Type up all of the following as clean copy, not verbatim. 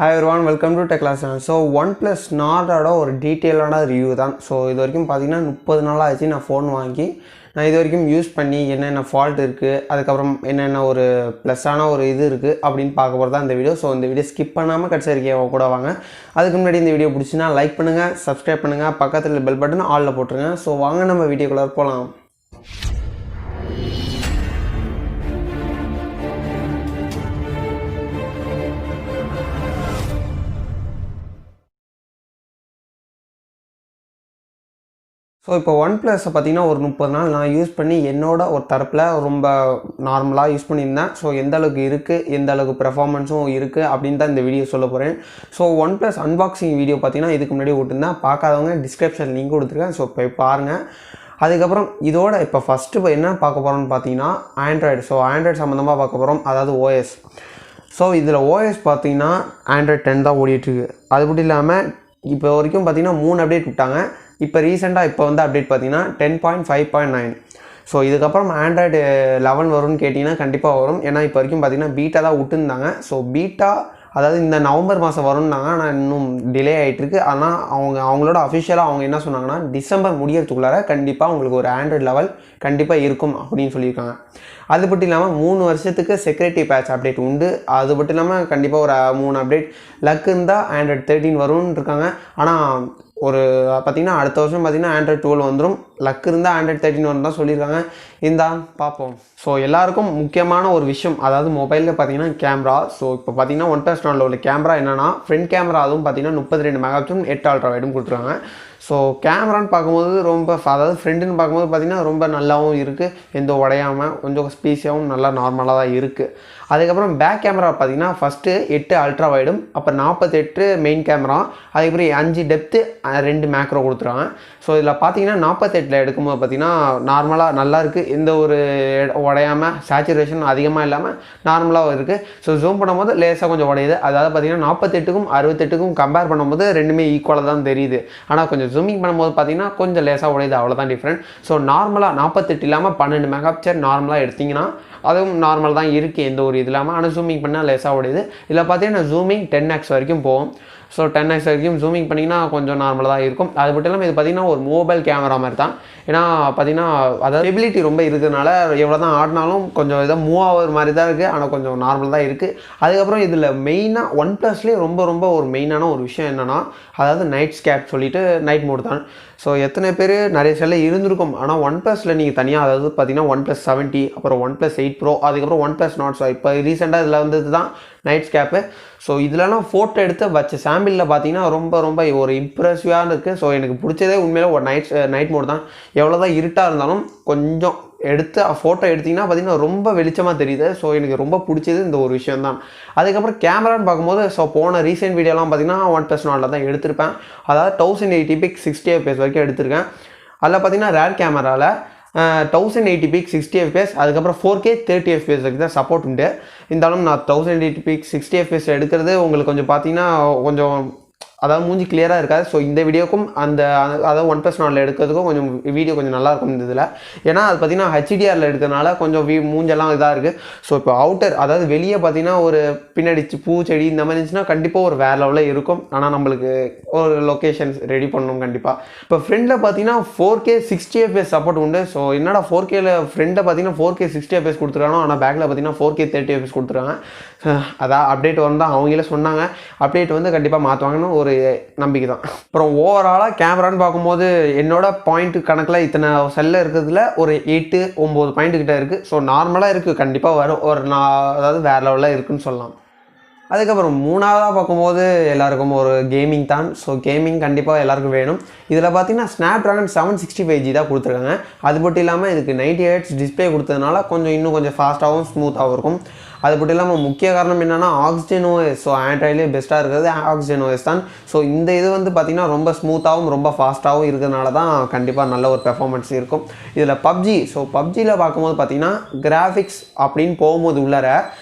Hi everyone, welcome to Tech Class Channel. So Oneplus நார்டோட ஒரு டீட்டெயிலான review தான். So இது வரைக்கும் பார்த்தீங்கன்னா 30 நாள் ஆச்சு நான் ஃபோன் வாங்கி நான் இது வரைக்கும் யூஸ் பண்ணி என்னென்ன ஃபால்ட் இருக்குது, அதுக்கப்புறம் என்னென்ன ஒரு ப்ளஸ்ஸான ஒரு இது இருக்குது அப்படின்னு பார்க்க போகிறது தான் இந்த வீடியோ. ஸோ இந்த வீடியோ ஸ்கிப் பண்ணாமல் கடைசி வரைக்கும் கூட வாங்க. அதுக்கு முன்னாடி இந்த வீடியோ பிடிச்சின்னா லைக் பண்ணுங்கள், சப்ஸ்கிரைப் பண்ணுங்கள், பக்கத்தில் பெல் பட்டன் ஆலில் போட்டுருங்க. ஸோ வாங்க நம்ம வீடியோக்குள்ளே போகலாம். ஸோ இப்போ ஒன்ப்ளஸை பார்த்தீங்கன்னா ஒரு 30 நாள் நான் யூஸ் பண்ணி என்னோட ஒரு தரப்பில் ரொம்ப நார்மலாக யூஸ் பண்ணியிருந்தேன். ஸோ எந்த அளவுக்கு இருக்குது, எந்த அளவுக்கு பெர்ஃபார்மன்ஸும் இருக்குது அப்படின்னு தான் இந்த வீடியோ சொல்ல போகிறேன். ஸோ ஒன்ப்ளஸ் அன்பாக்சிங் வீடியோ பார்த்தீங்கன்னா இதுக்கு முன்னாடி விட்டுருந்தேன். பார்க்காதவங்க டிஸ்கிரிப்ஷன் லிங்க் கொடுத்துருக்கேன். ஸோ போய் பாருங்கள். அதுக்கப்புறம் இதோட இப்போ ஃபஸ்ட்டு என்ன பார்க்க போகிறோம்னு பார்த்தீங்கன்னா ஆண்ட்ராய்டு. ஸோ ஆண்ட்ராய்டு சம்மந்தமாக பார்க்க போகிறோம், அதாவது ஓஎஸ். ஸோ இதில் ஓஎஸ் பார்த்தீங்கன்னா ஆண்ட்ராய்டு 10 தான் ஓடிட்டுருக்கு. அது மட்டும் இல்லாமல் இப்போ வரைக்கும் பார்த்தீங்கன்னா 3 அப்டேட் விட்டாங்க. இப்போ ரீசெண்டாக இப்போ வந்து அப்டேட் பார்த்தீங்கன்னா 10.5.9. ஸோ இதுக்கப்புறம் ஆண்ட்ராய்டு 11 வரும்னு கேட்டிங்கன்னா கண்டிப்பாக வரும். ஏன்னா இப்போ வரைக்கும் பார்த்தீங்கன்னா பீட்டா தான் விட்டுருந்தாங்க. ஸோ பீட்டா அதாவது இந்த நவம்பர் மாதம் வரும்னாங்க. ஆனால் இன்னும் டிலே ஆகிட்டுருக்கு. ஆனால் அவங்களோட அஃபிஷியலாக அவங்க என்ன சொன்னாங்கன்னா டிசம்பர் முடியறதுக்குள்ளார கண்டிப்பாக உங்களுக்கு ஒரு ஆண்ட்ராய்டு லெவல் கண்டிப்பாக இருக்கும் அப்படின்னு சொல்லியிருக்காங்க. அது மட்டும் இல்லாமல் 3 வருஷத்துக்கு செக்யூரிட்டி பேட்ச் அப்டேட் உண்டு. அது மட்டும் இல்லாமல் கண்டிப்பாக ஒரு 3 அப்டேட் லக் இருந்தால் ஆண்ட்ராய்டு 13 வரும்னு இருக்காங்க. ஆனால் ஒரு பார்த்திங்கன்னா அடுத்த வருஷம் பார்த்திங்கன்னா ஆண்ட்ராய்டு 12 வந்துடும். லக் இருந்தால் ஆண்ட்ராய்டு 13 வரும் தான் சொல்லியிருக்காங்க. இருந்தால் பார்ப்போம். ஸோ எல்லாருக்கும் முக்கியமான ஒரு விஷயம், அதாவது மொபைலில் பார்த்தீங்கன்னா கேமரா. ஸோ இப்போ பார்த்தீங்கன்னா ஒன்ப்ளஸ் நாட்டில் உள்ள கேமரா என்னென்னா ஃப்ரண்ட் கேமரா, அதுவும் பார்த்தீங்கன்னா 32 மெகாபிக்சலும் 8 அல்ட்ரா வைடும் கொடுத்துருக்காங்க. ஸோ கேமரான்னு பார்க்கும்போது ரொம்ப அதாவது ஃப்ரெண்டுன்னு பார்க்கும்போது பார்த்திங்கன்னா ரொம்ப நல்லாவும் இருக்குது, எந்த உடையாமல் கொஞ்சம் ஸ்பீஸியாகவும் நல்லா நார்மலாக தான் இருக்குது. அதுக்கப்புறம் பேக் கேமரா பார்த்திங்கன்னா ஃபஸ்ட்டு 8 அல்ட்ரா வைடும், அப்புறம் 48 மெயின் கேமரா, அதுக்கப்புறம் 5 டெப்த்து 2 மேக்ரோ கொடுத்துருவாங்க. ஸோ இதில் பார்த்தீங்கன்னா 48 எடுக்கும்போது பார்த்திங்கன்னா நார்மலாக நல்லா இருக்குது, எந்த ஒரு உடையாமல் சேச்சுரேஷன் அதிகமாக இல்லாமல் நார்மலாக இருக்குது. ஸோ ஜூம் பண்ணும்போது லேசாக கொஞ்சம் உடையுது. அதாவது பார்த்திங்கன்னா 48க்கும் 68க்கும் கம்பேர் பண்ணும்போது ரெண்டுமே ஈக்குவலாக தான் தெரியுது. ஆனால் கொஞ்சம் ஜூமிங் பண்ணும்போது பார்த்திங்கன்னா கொஞ்சம் லேசாக உடையுது, அவ்வளோதான் டிஃப்ரெண்ட். ஸோ நார்மலாக 48 இல்லாமல் 12 மெகாபிக்சல் நார்மலாக எடுத்திங்கன்னா அதுவும் நார்மல் தான் இருக்குது, எந்த ஒரு இது இல்லாமல். ஆனால் ஜூமிங் பண்ணால் லேசாக உடையுது. இதில் பார்த்தீங்கன்னா ஜூமிங் 10x வரைக்கும் போகும். ஸோ 10x வரைக்கும் ஜூமிங் பண்ணிங்கன்னா கொஞ்சம் நார்மலாக தான் இருக்கும். அது மட்டும் இல்லாமல் இது பார்த்திங்கன்னா ஒரு மொபைல் கேமரா மாதிரி தான். ஏன்னா பார்த்திங்கன்னா அதாவது ஸ்டெபிலிட்டி ரொம்ப இருக்கிறதுனால எவ்வளோ தான் ஆடினாலும் கொஞ்சம் இதாக மூவ் ஆகிற மாதிரி தான் இருக்குது, ஆனால் கொஞ்சம் நார்மல் தான் இருக்குது. அதுக்கப்புறம் இதில் மெயினாக ஒன்ப்ளஸ்லேயே ரொம்ப ஒரு மெயினான ஒரு விஷயம் என்னென்னா, அதாவது நைட் ஸ்கேப் சொல்லிவிட்டு நைட் மோட் தான். ஸோ எத்தனை பேர் நிறைய செல்லில் இருந்திருக்கும். ஆனால் ஒன்ப்ளஸில் நீங்கள் தனியாக, அதாவது பார்த்தீங்கன்னா ஒன்ப்ளஸ் 70, அப்புறம் ஒன்ப்ளஸ் 8 ப்ரோ, அதுக்கப்புறம் ஒன்ப்ளஸ் நாட். ஸோ இப்போ ரீசெண்டாக இதில் வந்தது தான் நைட் ஸ்கேப்பு. ஸோ இதிலலாம் ஃபோட்டோ எடுத்து வச்ச சாம்பிளில் பார்த்தீங்கன்னா ரொம்ப ஒரு இம்ப்ரெசிவாக இருக்குது. ஸோ எனக்கு பிடிச்சதே உண்மையிலே ஒரு நைட் மோட் தான். எவ்வளோ தான் இருட்டாக இருந்தாலும் கொஞ்சம் எடுத்து ஃபோட்டோ எடுத்திங்கன்னா பார்த்திங்கன்னா ரொம்ப வெளிச்சமாக தெரியுது. ஸோ எனக்கு ரொம்ப பிடிச்சது இந்த ஒரு விஷயம் தான். அதுக்கப்புறம் கேமரான்னு பார்க்கும்போது ஸோ போன ரீசெண்ட் வீடியோலாம் பார்த்திங்கன்னா ஒன்ப்ளஸ் நாட்டில் தான் எடுத்திருப்பேன். அதாவது 1080p 60 fps வரைக்கும் எடுத்திருக்கேன். அதில் பார்த்திங்கன்னா ரேர் கேமராவில் 1080p 60 fps, அதுக்கப்புறம் 4K 30 fps வரைக்கும் தான் சப்போர்ட் உண்டு. இருந்தாலும் நான் 1080p 60 fps எடுக்கிறது உங்களுக்கு கொஞ்சம் பார்த்திங்கன்னா கொஞ்சம் அதாவது மூஞ்சி கிளியராக இருக்காது. ஸோ இந்த வீடியோக்கும் அதாவது ஒன்ப்ளஸ் நாட்டில் எடுக்கிறதுக்கும் கொஞ்சம் வீடியோ கொஞ்சம் நல்லாயிருக்கும் இந்த இதில். ஏன்னா அது பார்த்திங்கன்னா ஹெச்டிஆரில் எடுக்கிறதுனால கொஞ்சம் மூஞ்செல்லாம் இதாக இருக்குது. ஸோ இப்போ அவுட்டர் அதாவது வெளியே பார்த்திங்கன்னா ஒரு பின்னாடி பூச்செடி இந்த மாதிரி இருந்துச்சுன்னா கண்டிப்பாக ஒரு வேறு லெவலில் இருக்கும். ஆனால் நம்மளுக்கு ஒரு லொக்கேஷன்ஸ் ரெடி பண்ணணும் கண்டிப்பாக. இப்போ ஃப்ரெண்டில் பார்த்திங்கன்னா 4K 60 fps சப்போர்ட் உண்டு. ஸோ என்னடா 4Kல ஃப்ரெண்டில் பார்த்திங்கன்னா 4K 60 fps கொடுத்துருக்காங்க, ஆனால் பேக்கில் பார்த்திங்கன்னா 4K 30 fps கொடுத்துருக்காங்க. அதான் அப்டேட் வந்து தான் அவங்களே சொன்னாங்க. அப்டேட் வந்து கண்டிப்பாக மாற்றுவாங்கன்னு ஒரு நம்பிக்கை தான். அப்புறம் ஓவராலாக கேமரான்னு பார்க்கும்போது என்னோட பாயிண்ட் கணக்கில் இத்தனை செல்லில் இருக்கிறதுல ஒரு 8-9 பாயிண்ட் கிட்ட இருக்குது. ஸோ நார்மலாக இருக்குது, கண்டிப்பாக வரும் ஒரு அதாவது வேறு லெவலில் இருக்குதுன்னு சொல்லலாம். அதுக்கப்புறம் மூணாவதாக பார்க்கும்போது எல்லாருக்கும் ஒரு கேமிங் தான். ஸோ கேமிங் கண்டிப்பாக எல்லாருக்கும் வேணும். இதில் பார்த்தீங்கன்னா ஸ்னாப்ட்ராகன் 765G தான் கொடுத்துருக்காங்க. அது மட்டும் இல்லாமல் இதுக்கு 90 Hz டிஸ்பிளே கொடுத்ததுனால இன்னும் கொஞ்சம் ஃபாஸ்ட்டாகவும் ஸ்மூத்தாகவும் இருக்கும். அது மட்டும் இல்லாமல் முக்கிய காரணம் என்னென்னா ஆக்சிஜன் ஓஎஸ். ஸோ ஆண்ட்ராய்ட்லேயே பெஸ்ட்டாக இருக்கிறது ஆக்சிஜன் ஓஎஸ் தான். ஸோ இந்த இது வந்து பார்த்திங்கன்னா ரொம்ப ஸ்மூத்தாகவும் ரொம்ப ஃபாஸ்ட்டாகவும் இருக்கிறதுனால தான் கண்டிப்பாக நல்ல ஒரு பெர்ஃபார்மன்ஸ் இருக்கும். இதில் பப்ஜி. ஸோ பப்ஜியில் பார்க்கும்போது பார்த்திங்கன்னா கிராஃபிக்ஸ் அப்படின்னு போகும்போது உள்ளார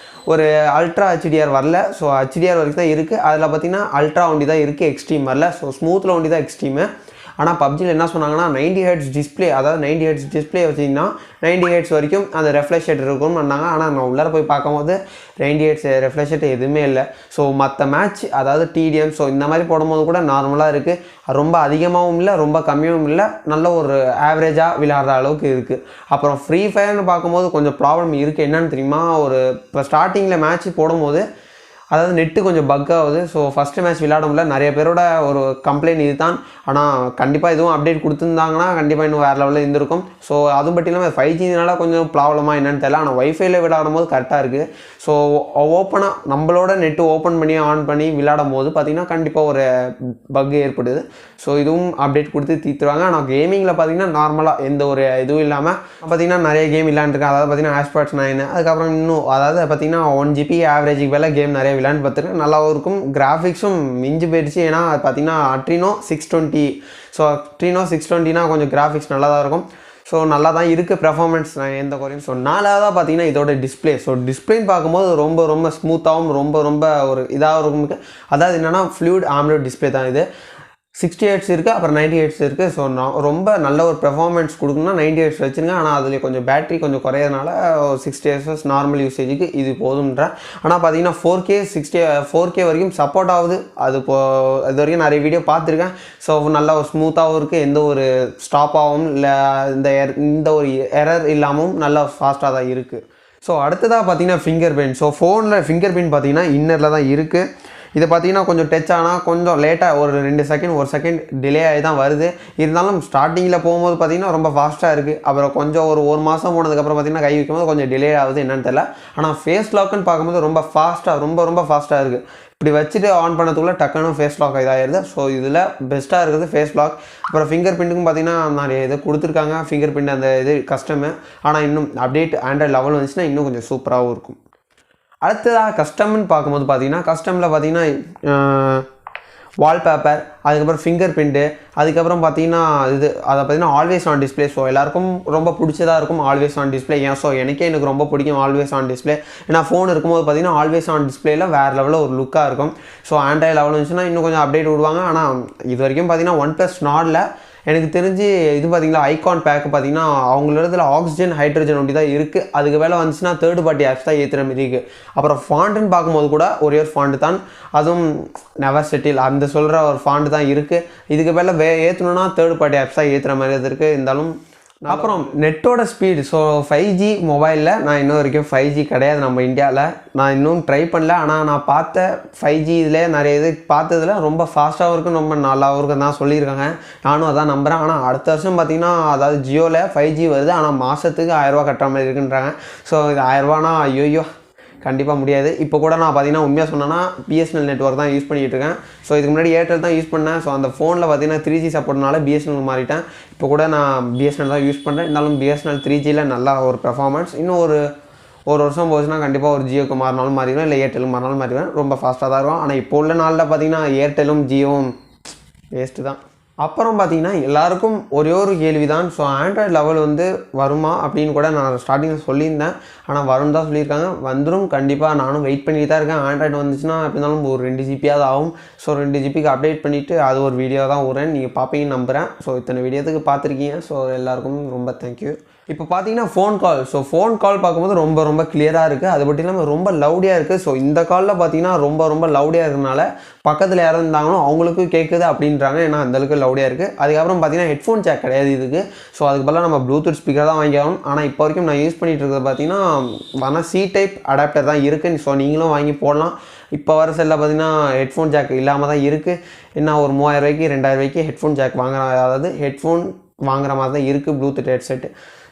ஒரு அல்ட்ரா ஹெச்டிஆர் வரல. ஸோ ஹெச்டிஆர் வரைக்கும் தான் இருக்குது. அதில் பார்த்திங்கன்னா அல்ட்ரா ஒண்டி தான் இருக்குது, எக்ஸ்ட்ரீம் வரல. ஸோ ஸ்மூத்தில் ஒண்டி தான் எக்ஸ்ட்ரீமு. ஆனால் பப்ஜியில் என்ன சொன்னாங்கன்னா 90 ஹெர்ட்ஸ் டிஸ்பிளே, அதாவது 90 ஹெர்ட்ஸ் டிஸ்பிளே வச்சிங்கன்னா 90 ஹெர்ட்ஸ் வரைக்கும் அந்த ரெஃப்ரெஷ் ரேட் இருக்கும்னு பண்ணாங்க. ஆனால் நான் உள்ளார போய் பார்க்கும்போது 90 ஹெர்ட்ஸ் ரெஃப்ரெஷ் ரேட் எதுவுமே இல்லை. ஸோ மற்ற மேட்ச் அதாவது டிடிஎம் ஸோ இந்த மாதிரி போடும்போது கூட நார்மலாக இருக்குது. ரொம்ப அதிகமாகவும் இல்லை, ரொம்ப கம்மியாகவும் இல்லை, நல்ல ஒரு ஆவரேஜாக விளையாடுற அளவுக்கு இருக்குது. அப்புறம் ஃப்ரீ ஃபயர்னு பார்க்கும்போது கொஞ்சம் ப்ராப்ளம் இருக்குது. என்னென்னு தெரியுமா, ஒரு இப்போ ஸ்டார்டிங்கில் மேட்ச் போடும்போது அதாவது நெட்டு கொஞ்சம் பக் ஆகுது. ஸோ ஃபஸ்ட்டு மேட்ச் விளையாட முடியல. நிறைய பேரோட ஒரு கம்ப்ளைண்ட் இது தான். ஆனால் கண்டிப்பாக இதுவும் அப்டேட் கொடுத்துருந்தாங்கன்னா கண்டிப்பாக இன்னும் வேறு லெவலில் இருந்திருக்கும். ஸோ அதுவும் பற்றி இல்லாமல் 5Gனால கொஞ்சம் ப்ராப்ளமாக என்னென்னு தெரியல. ஆனால் வைஃபைல விளையாடும் போது கரெக்டாக இருக்குது. ஸோ ஓப்பனாக நம்மளோட நெட்டு ஓப்பன் பண்ணி ஆன் பண்ணி விளையாடும் போது பார்த்திங்கன்னா கண்டிப்பாக ஒரு பக் ஏற்படுது. ஸோ இதுவும் அப்டேட் கொடுத்து தீர்த்துருவாங்க. ஆனால் கேமிங்கில் பார்த்திங்கன்னா நார்மலாக எந்த ஒரு இதுவும் இல்லாமல் பார்த்திங்கன்னா நிறைய கேம் விளையாண்டுருக்கேன். அதாவது பார்த்திங்கன்னா ஆஸ்பாட்ஸ் 9 அதுக்கப்புறம் இன்னும் அதாவது பார்த்திங்கன்னா 1 GB ஆவரேஜுக்கு மேலே கேம் நிறைய விளையாண்டு பார்த்துருக்கேன். நல்லாவும் இருக்கும். கிராஃபிக்ஸும் மிஞ்சி போயிடுச்சு. ஏன்னா பார்த்திங்கன்னா அட்ரினோ 620 ஸோ அட்ரினோ 620னா கொஞ்சம் கிராஃபிக்ஸ் நல்லா தான் இருக்கும். ஸோ நல்லா தான் இருக்குது பெர்ஃபார்மன்ஸ், எந்த குறையும். ஸோ நாலாவதாக பார்த்தீங்கன்னா இதோட டிஸ்பிளே. ஸோ டிஸ்பிளேன்னு பார்க்கும்போது ரொம்ப ஸ்மூத்தாகவும் ரொம்ப ஒரு இதாக இருக்கும். அதாவது என்னென்னா ஃப்ளூயிட் AMOLED டிஸ்பிளே தான் இது. 60 ஹெர்ட்ஸ் இருக்குது, அப்புறம் 90 ஹெர்ட்ஸ் இருக்குது. ஸோ ரொம்ப நல்ல ஒரு பெர்ஃபார்மன்ஸ் கொடுக்கணும்னா 90 ஹெர்ட்ஸ் வச்சுருங்க. ஆனால் அதில் கொஞ்சம் பேட்டரி கொஞ்சம் குறையிறதுனால 60 ஹெர்ட்ஸ் நார்மல் யூசேஜுக்கு இது போதுன்றேன். ஆனால் பார்த்தீங்கன்னா 4K வரைக்கும் சப்போர்ட் ஆகுது. அது இது வரைக்கும் நிறைய வீடியோ பார்த்துருக்கேன். ஸோ நல்லா ஒரு ஸ்மூத்தாகவும் இருக்குது, எந்த ஒரு ஸ்டாப்பாகவும் இல்லை, இந்த ஒரு எரர் இல்லாமல் நல்லா ஃபாஸ்ட்டாக தான் இருக்குது. ஸோ அடுத்ததாக பார்த்தீங்கன்னா ஃபிங்கர் பிரிண்ட். ஸோ ஃபோனில் ஃபிங்கர் பிரிண்ட் பார்த்தீங்கன்னா இன்னரில் தான் இருக்குது. இதை பார்த்தீங்கன்னா கொஞ்சம் டச் ஆனால் கொஞ்சம் லேட்டாக ஒரு 2 செகண்ட் 1 செகண்ட் டிலே ஆகி தான் வருது. இருந்தாலும் ஸ்டார்டிங்கில் போகும்போது பார்த்திங்கன்னா ரொம்ப ஃபாஸ்ட்டாக இருக்குது. அப்புறம் கொஞ்சம் ஒரு மாதம் போனதுக்கப்புறம் பார்த்திங்கன்னா கை வைக்கும்போது கொஞ்சம் டிலே ஆகுது, என்னன்னு தெரியல. ஆனால் ஃபேஸ் லாக்குன்னு பார்க்கும்போது ரொம்ப ஃபாஸ்ட்டாக ரொம்ப ஃபாஸ்ட்டாக இருக்குது. இப்படி வச்சுட்டு ஆன் பண்ணதுக்குள்ளே டக்குன்னு ஃபேஸ் லாக் இதாகிடுது. ஸோ இதில் பெஸ்ட்டாக இருக்குது ஃபேஸ் லாக். அப்புறம் ஃபிங்கர் பிரிண்ட்டுக்கும் பார்த்திங்கன்னா நிறைய இது கொடுத்துருக்காங்க, ஃபிங்கர் பிரிண்ட் அந்த இது கஸ்டமு. ஆனால் இன்னும் அப்டேட் ஆண்ட்ராய்டு லெவல் வந்துச்சுன்னா இன்னும் கொஞ்சம் சூப்பராகவும் இருக்கும். அடுத்ததாக கஸ்டம்னு பார்க்கும்போது பார்த்தீங்கன்னா கஸ்டமில் பார்த்தீங்கன்னா வால்பேப்பர், அதுக்கப்புறம் ஃபிங்கர் பிரிண்ட்டு, அதுக்கப்புறம் பார்த்தீங்கன்னா அதை பார்த்தீங்கன்னா ஆல்வேஸ் ஆன் டிஸ்பிளே. ஸோ எல்லாருக்கும் ரொம்ப பிடிச்சதாக இருக்கும் ஆல்வேஸ் ஆன் டிஸ்பிளே. ஸோ எனக்கு ரொம்ப பிடிக்கும் ஆல்வேஸ் ஆன் டிஸ்பிளே. ஏன்னா ஃபோன் இருக்கும்போது பார்த்தீங்கன்னா ஆல்வேஸ் ஆன் டிஸ்பிளேயில் வேறு லெவலில் ஒரு லுக்காக இருக்கும். ஸோ ஆண்ட்ராய்டு லெவல் வந்துச்சுன்னா இன்னும் கொஞ்சம் அப்டேட் விடுவாங்க. ஆனால் இது வரைக்கும் பார்த்தீங்கன்னா OnePlus நாடில் எனக்கு தெரிஞ்சு இது பார்த்திங்கன்னா ஐகான் பேக்கு பார்த்திங்கன்னா அவங்களோடதுல ஆக்சிஜன் ஹைட்ரஜன் ஒட்டி தான் இருக்குது. அதுக்கு வேலை வந்துச்சுன்னா தேர்ட் பார்ட்டி ஆப்ஸ் தான் ஏற்றுற மாதிரி இருக்குது. அப்புறம் ஃபாண்ட்டுன்னு பார்க்கும்போது கூட ஒரே ஒரு ஃபாண்ட்டு தான், அதுவும் நெவர் செட்டில் அந்த சொல்கிற ஒரு ஃபாண்ட் தான் இருக்குது. இதுக்கு மேலே ஏற்றணுன்னா தேர்ட் பார்ட்டி ஆப்ஸ் தான் ஏற்றுற மாதிரி இருக்குது. இருந்தாலும் அப்புறம் நெட்டோட ஸ்பீடு. ஸோ 5G மொபைலில் நான் இன்னும் வரைக்கும் 5G கிடையாது நம்ம இந்தியாவில். நான் இன்னும் ட்ரை பண்ணல. ஆனால் நான் பார்த்த 5G இதில் நிறைய இது பார்த்ததில் ரொம்ப ஃபாஸ்ட்டாகவும் இருக்கும், ரொம்ப நல்லாவும் இருக்கும் தான் சொல்லியிருக்காங்க. நானும் அதான் நம்புகிறேன். ஆனால் அடுத்த வருஷம் பார்த்திங்கன்னா அதாவது ஜியோவில் 5G வருது. ஆனால் மாதத்துக்கு 1000 ரூபா கட்டுற மாதிரி இருக்குன்றாங்க. ஸோ இது 1000 ரூபானா ஐயோ கண்டிப்பாக முடியாது. இப்போ கூட நான் பார்த்தீங்கன்னா உண்மையாக சொன்னேன்னா BSNL நெட்வொர்க் தான் யூஸ் பண்ணிகிட்டு இருக்கேன். ஸோ இதுக்கு முன்னாடி ஏர்டெல் தான் யூஸ் பண்ணேன். ஸோ அந்த ஃபோனில் பார்த்தீங்கன்னா 3G சப்போர்ட்னால BSNL மாறிட்டேன். இப்போ கூட நான் BSNL தான் யூஸ் பண்ணுறேன். இருந்தாலும் BSNL 3Gயில் நல்லா ஒரு பெர்ஃபார்மன்ஸ். இன்னும் ஒரு வருஷம் போச்சுன்னா கண்டிப்பாக ஒரு ஜியோக்கு மாறினாலும் மாறிடுவேன், இல்லை ஏர்டெலுக்கு மாறினாலும் மாறிடுவேன். ரொம்ப ஃபாஸ்ட்டாக தான் இருக்கும். ஆனால் இப்போ உள்ள நாளில் பார்த்தீங்கன்னா ஏர்டெலும் ஜியோவும் வேஸ்ட்டு தான். அப்புறம் பார்த்தீங்கன்னா எல்லாருக்கும் ஒரே ஒரு கேள்வி தான். ஸோ ஆண்ட்ராய்டு லெவல் வருமா அப்படின்னு கூட நான் ஸ்டார்டிங்கில் சொல்லியிருந்தேன். ஆனால் வரும்னு தான் சொல்லியிருக்காங்க. வந்துடும் கண்டிப்பாக. நானும் வெயிட் பண்ணிட்டு தான் இருக்கேன். ஆண்ட்ராய்டு வந்துச்சுன்னா எப்படி இருந்தாலும் ஒரு 2 GBயாவது ஆகும். ஸோ 2 GBக்கு அப்டேட் பண்ணிவிட்டு அது ஒரு வீடியோ தான் விட்றேன், நீங்கள் பார்ப்பீங்கன்னு நம்புகிறேன். ஸோ இத்தனை வீடியோத்துக்கு பார்த்துருக்கீங்க. ஸோ எல்லாருக்கும் ரொம்ப தேங்க்யூ. இப்போ பார்த்தீங்கன்னா phone call. So phone call பார்க்கும்போது ரொம்ப கிளியராக இருக்குது. அது மட்டும் இல்லாமல் ரொம்ப லவுடியாக இருக்குது. ஸோ இந்த காலில் பார்த்தீங்கன்னா ரொம்ப லவுடியாக இருக்கிறதுனால பக்கத்தில் யாரும் இருந்தாங்களோ அவங்களுக்கும் கேட்குது அப்படின்றாங்க. ஏன்னா அந்தளவுக்கு லவுடியாக இருக்குது. அதுக்கப்புறம் பார்த்தீங்கன்னா ஹெட்ஃபோன் ஜாக் கிடையாது இதுக்கு. ஸோ அதுக்கு பதிலாக நம்ம ப்ளூடூத் ஸ்பீக்கர் தான் வாங்கி ஆகணும். ஆனால் இப்போ வரைக்கும் நான் யூஸ் பண்ணிகிட்டு இருக்கிறது பார்த்தீங்கன்னா C டைப் அடாப்டர் தான் இருக்குது. ஸோ நீங்களும் வாங்கி போடலாம். இப்போ வர செல்லில் பார்த்தீங்கன்னா ஹெட்ஃபோன் ஜாக் இல்லாமல் தான் இருக்குது. என்ன ஒரு 3000 ரூபாய்க்கு 2000 ரூபாய்க்கு ஹெட்ஃபோன் ஜாக் அதாவது ஹெட்ஃபோன் வாங்குற மாதிரி தான் இருக்குது ப்ளூடூத் ஹெட்செட்டு.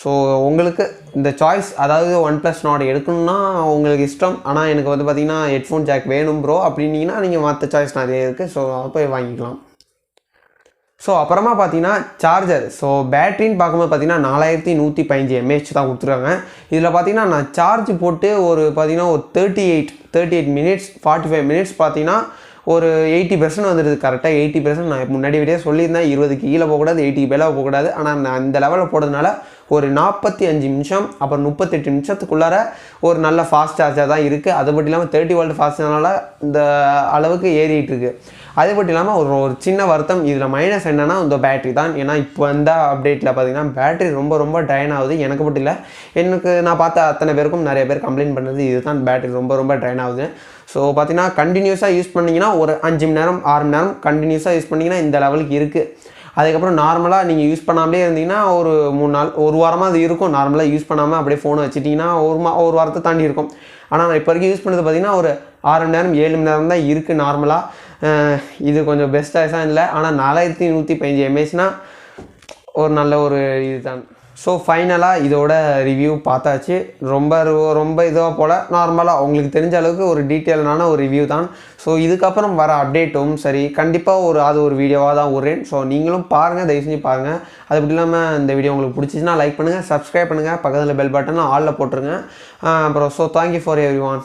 ஸோ உங்களுக்கு இந்த சாய்ஸ் அதாவது OnePlus நாட் எடுக்கணும்னா உங்களுக்கு இஷ்டம். ஆனால் எனக்கு பார்த்திங்கன்னா ஹெட்ஃபோன் ஜாக் வேணும் ப்ரோ அப்படின்னீங்கன்னா நீங்கள் மற்ற சாய்ஸ் நிறைய இருக்குது. ஸோ போய் வாங்கிக்கலாம். ஸோ அப்புறமா பார்த்தீங்கன்னா சார்ஜர். ஸோ பேட்டரின்னு பார்க்கும்போது பார்த்தீங்கன்னா 4115 mAh தான் கொடுத்துருக்காங்க. இதில் பார்த்தீங்கன்னா நான் சார்ஜ் போட்டு பார்த்தீங்கன்னா ஒரு 38 மினிட்ஸ் 45 மினிட்ஸ் பார்த்தீங்கன்னா ஒரு 80% வந்துடுது. கரெக்டாக 80%. நான் முன்னாடி வீடியோ சொல்லியிருந்தேன் 20க்கு கீழே போகக்கூடாது, 80 மேலே போகக்கூடாது. ஆனால் நான் இந்த லெவலில் போடுறதுனால ஒரு 45 நிமிஷம் அப்புறம் 38 நிமிஷத்துக்குள்ளார ஒரு நல்ல ஃபாஸ்ட் சார்ஜாக தான் இருக்குது. அது மட்டும் இல்லாமல் 30 வோல்ட் ஃபாஸ்ட்னால இந்த அளவுக்கு ஏறிட்டு இருக்குது. அது மட்டும் இல்லாமல் ஒரு சின்ன வருத்தம் இதில் மைனஸ் என்னென்னா இந்த பேட்ரி தான். ஏன்னா இப்போ வந்த அப்டேட்டில் பார்த்தீங்கன்னா பேட்ரி ரொம்ப ட்ரைன் ஆகுது. எனக்கு மட்டும் இல்லை, நான் பார்த்த அத்தனை பேருக்கும் நிறைய பேர் கம்ப்ளைண்ட் பண்ணுறது இதுதான், பேட்ரி ரொம்ப ட்ரைன் ஆகுது. ஸோ பார்த்தீங்கன்னா கண்டினியூஸாக யூஸ் பண்ணிங்கன்னா ஒரு 5 மணி நேரம் 6 மணி நேரம் கண்டினியூஸாக யூஸ் பண்ணிங்கன்னா இந்த லெவலுக்கு இருக்குது. அதுக்கப்புறம் நார்மலாக நீங்கள் யூஸ் பண்ணாமலே இருந்தீங்கன்னா ஒரு 3 நாள் 1 வாரமாக அது இருக்கும். நார்மலாக யூஸ் பண்ணாமல் அப்படியே ஃபோனை வச்சுட்டிங்கன்னா ஒரு வாரத்தை தாண்டி இருக்கும். ஆனால் நான் இப்போ வரைக்கும் யூஸ் பண்ணுறது பார்த்திங்கன்னா ஒரு 6 மணி நேரம் 7 மணி நேரம் தான் இருக்குது நார்மலாக. இது கொஞ்சம் பெஸ்ட்டாக இல்லை. ஆனால் 4115 mAhனால் ஒரு நல்ல ஒரு இது தான். ஸோ ஃபைனலாக இதோட ரிவ்யூ பார்த்தாச்சு. ரொம்ப இதுவாக போல் நார்மலாக உங்களுக்கு தெரிஞ்ச அளவுக்கு ஒரு டீட்டெயிலான ஒரு ரிவ்யூ தான். ஸோ இதுக்கப்புறம் வர அப்டேட்டும் சரி கண்டிப்பாக அது ஒரு வீடியோவாக தான் விட்றேன். ஸோ நீங்களும் பாருங்கள், தயவு செஞ்சு பாருங்கள். அது மட்டும் இல்லாமல் இந்த வீடியோ உங்களுக்கு பிடிச்சிச்சின்னா லைக் பண்ணுங்கள், சப்ஸ்கிரைப் பண்ணுங்கள், பக்கத்தில் பெல் பட்டனை ஆலில் போட்டுருங்க. அப்புறம் so thank you for every one.